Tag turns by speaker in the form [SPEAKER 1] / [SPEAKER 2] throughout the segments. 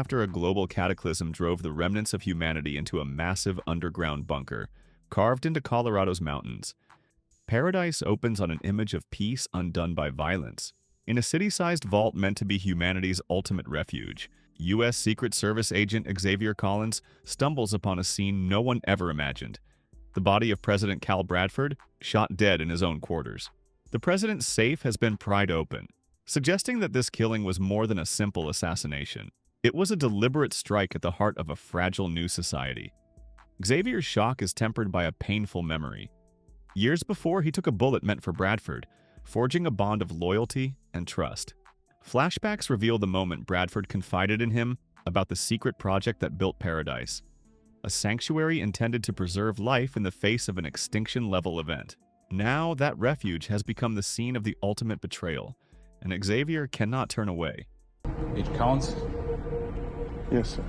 [SPEAKER 1] after a global cataclysm drove the remnants of humanity into a massive underground bunker, carved into Colorado's mountains. Paradise opens on an image of peace undone by violence. In a city-sized vault meant to be humanity's ultimate refuge, U.S. Secret Service agent Xavier Collins stumbles upon a scene no one ever imagined. The body of President Cal Bradford, shot dead in his own quarters. The president's safe has been pried open, suggesting that this killing was more than a simple assassination. It was a deliberate strike at the heart of a fragile new society. Xavier's shock is tempered by a painful memory. Years before, he took a bullet meant for Bradford, forging a bond of loyalty and trust. Flashbacks reveal the moment Bradford confided in him about the secret project that built Paradise, a sanctuary intended to preserve life in the face of an extinction-level event. Now, that refuge has become the scene of the ultimate betrayal, and Xavier cannot turn away.
[SPEAKER 2] Agent Collins?
[SPEAKER 3] Yes, sir.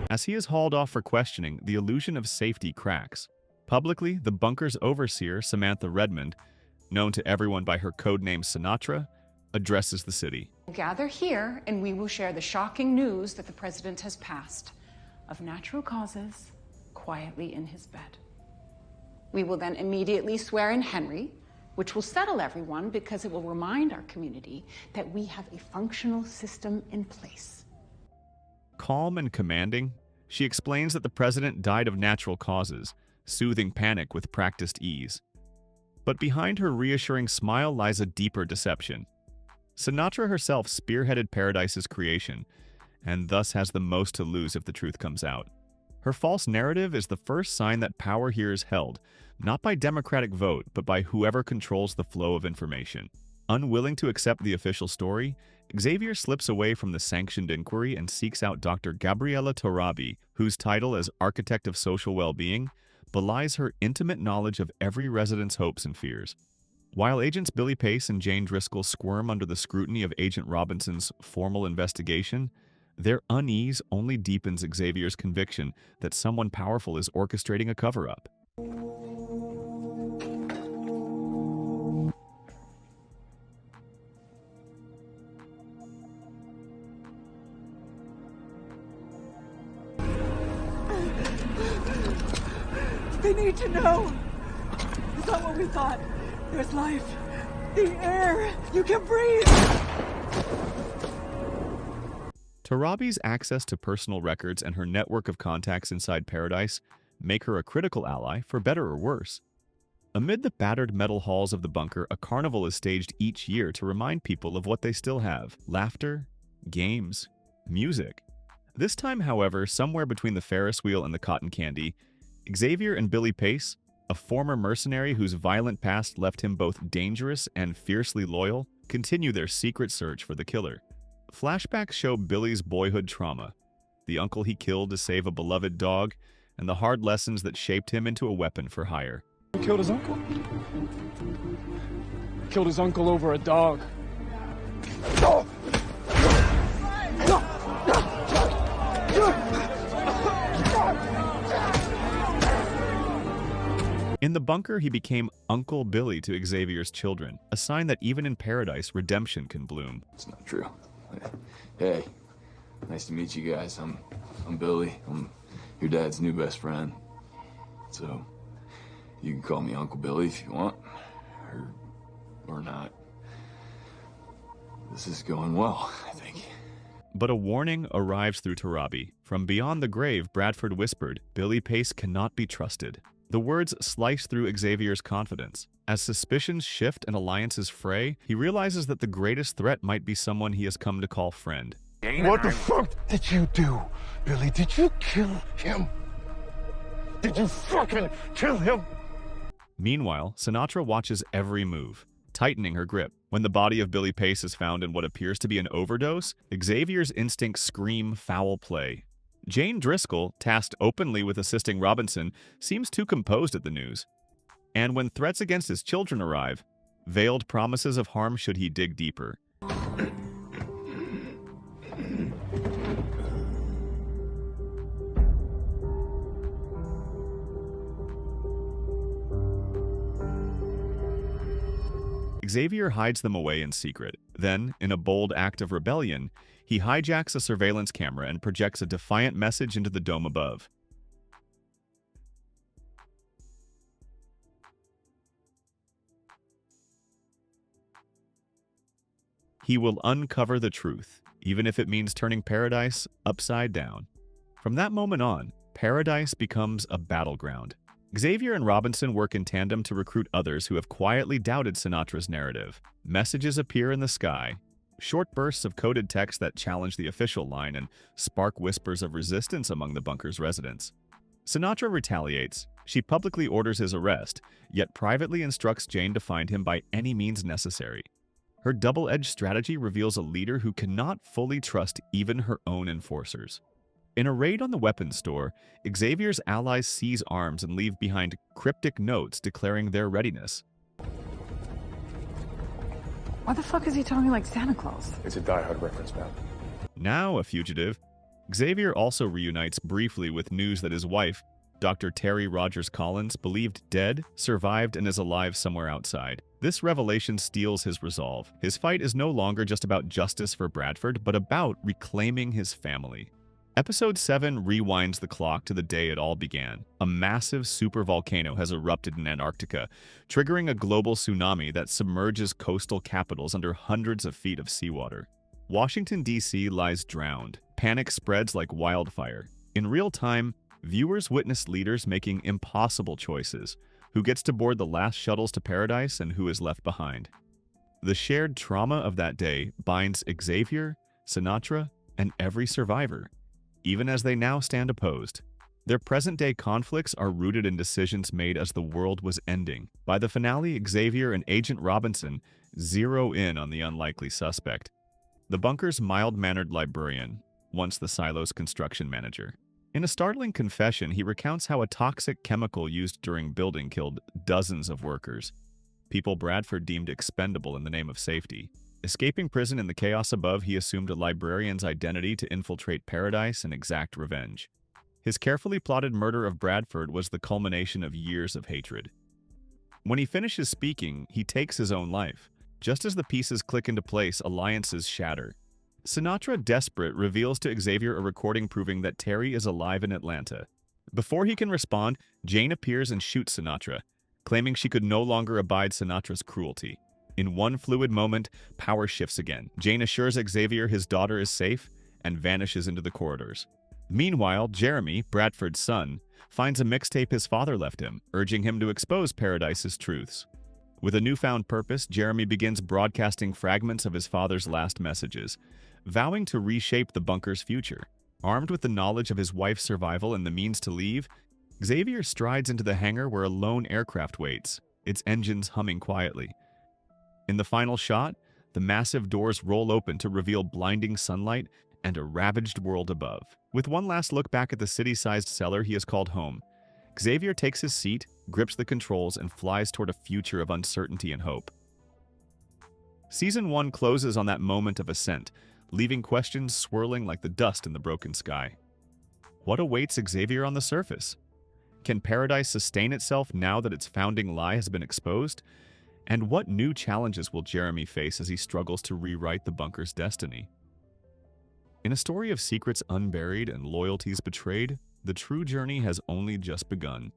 [SPEAKER 1] As he is hauled off for questioning, the illusion of safety cracks. Publicly, the bunker's overseer, Samantha Redmond, known to everyone by her codename Sinatra, addresses the city.
[SPEAKER 4] Gather here, and we will share the shocking news that the president has passed, of natural causes, quietly in his bed. We will then immediately swear in Henry, which will settle everyone because it will remind our community that we have a functional system in place.
[SPEAKER 1] Calm and commanding, she explains that the president died of natural causes, soothing panic with practiced ease. But behind her reassuring smile lies a deeper deception. Sinatra herself spearheaded Paradise's creation, and thus has the most to lose if the truth comes out. Her false narrative is the first sign that power here is held, not by democratic vote, but by whoever controls the flow of information. Unwilling to accept the official story, Xavier slips away from the sanctioned inquiry and seeks out Dr. Gabriela Torabi, whose title as Architect of Social Well-Being belies her intimate knowledge of every resident's hopes and fears. While agents Billy Pace and Jane Driscoll squirm under the scrutiny of Agent Robinson's formal investigation, their unease only deepens Xavier's conviction that someone powerful is orchestrating a cover-up.
[SPEAKER 5] They need to know. It's not what we thought. There's life. The air. You can breathe.
[SPEAKER 1] Torabi's access to personal records and her network of contacts inside Paradise make her a critical ally, for better or worse. Amid the battered metal halls of the bunker, a carnival is staged each year to remind people of what they still have: laughter, games, music. This time, however, somewhere between the Ferris wheel and the cotton candy, Xavier and Billy Pace, a former mercenary whose violent past left him both dangerous and fiercely loyal, continue their secret search for the killer. Flashbacks show Billy's boyhood trauma, the uncle he killed to save a beloved dog, and the hard lessons that shaped him into a weapon for hire.
[SPEAKER 2] He killed his uncle? Killed his uncle over a dog.
[SPEAKER 1] In the bunker, he became Uncle Billy to Xavier's children, a sign that even in Paradise, redemption can bloom.
[SPEAKER 6] It's not true. Hey, nice to meet you guys. I'm Billy. I'm your dad's new best friend. So, you can call me Uncle Billy if you want, or not. This is going well, I think.
[SPEAKER 1] But a warning arrives through Torabi. From beyond the grave, Bradford whispered, "Billy Pace cannot be trusted." The words slice through Xavier's confidence. As suspicions shift and alliances fray, he realizes that the greatest threat might be someone he has come to call friend.
[SPEAKER 3] What the fuck did you do, Billy? Did you kill him? Did you fucking kill him?
[SPEAKER 1] Meanwhile, Sinatra watches every move, tightening her grip. When the body of Billy Pace is found in what appears to be an overdose, Xavier's instincts scream foul play. Jane Driscoll, tasked openly with assisting Robinson, seems too composed at the news. And when threats against his children arrive, veiled promises of harm should he dig deeper. Xavier hides them away in secret. Then, in a bold act of rebellion, he hijacks a surveillance camera and projects a defiant message into the dome above. He will uncover the truth, even if it means turning paradise upside down. From that moment on, paradise becomes a battleground. Xavier and Robinson work in tandem to recruit others who have quietly doubted Sinatra's narrative. Messages appear in the sky, short bursts of coded text that challenge the official line and spark whispers of resistance among the bunker's residents. Sinatra retaliates. She publicly orders his arrest, yet privately instructs Jane to find him by any means necessary. Her double-edged strategy reveals a leader who cannot fully trust even her own enforcers. In a raid on the weapons store, Xavier's allies seize arms and leave behind cryptic notes declaring their readiness.
[SPEAKER 4] Why the fuck is he talking like Santa Claus?
[SPEAKER 3] It's a Die Hard reference, man.
[SPEAKER 1] Now a fugitive, Xavier also reunites briefly with news that his wife, Dr. Terry Rogers Collins, believed dead, survived, and is alive somewhere outside. This revelation steals his resolve. His fight is no longer just about justice for Bradford, but about reclaiming his family. Episode 7 rewinds the clock to the day it all began. A massive supervolcano has erupted in Antarctica, triggering a global tsunami that submerges coastal capitals under hundreds of feet of seawater. Washington, D.C. lies drowned. Panic spreads like wildfire. In real time, viewers witness leaders making impossible choices. Who gets to board the last shuttles to paradise and who is left behind? The shared trauma of that day binds Xavier, Sinatra, and every survivor, even as they now stand opposed. Their present-day conflicts are rooted in decisions made as the world was ending. By the finale, Xavier and Agent Robinson zero in on the unlikely suspect, the bunker's mild-mannered librarian, once the silo's construction manager. In a startling confession, he recounts how a toxic chemical used during building killed dozens of workers, people Bradford deemed expendable in the name of safety. Escaping prison in the chaos above, he assumed a librarian's identity to infiltrate paradise and exact revenge. His carefully plotted murder of Bradford was the culmination of years of hatred. When he finishes speaking, he takes his own life. Just as the pieces click into place, alliances shatter. Sinatra, desperate, reveals to Xavier a recording proving that Terry is alive in Atlanta. Before he can respond, Jane appears and shoots Sinatra, claiming she could no longer abide Sinatra's cruelty. In one fluid moment, power shifts again. Jane assures Xavier his daughter is safe and vanishes into the corridors. Meanwhile, Jeremy, Bradford's son, finds a mixtape his father left him, urging him to expose Paradise's truths. With a newfound purpose, Jeremy begins broadcasting fragments of his father's last messages, vowing to reshape the bunker's future. Armed with the knowledge of his wife's survival and the means to leave, Xavier strides into the hangar where a lone aircraft waits, its engines humming quietly. In the final shot, the massive doors roll open to reveal blinding sunlight and a ravaged world above. With one last look back at the city-sized cellar he has called home, Xavier takes his seat, grips the controls, and flies toward a future of uncertainty and hope. Season 1 closes on that moment of ascent, leaving questions swirling like the dust in the broken sky. What awaits Xavier on the surface? Can Paradise sustain itself now that its founding lie has been exposed? And what new challenges will Jeremy face as he struggles to rewrite the bunker's destiny? In a story of secrets unburied and loyalties betrayed, the true journey has only just begun.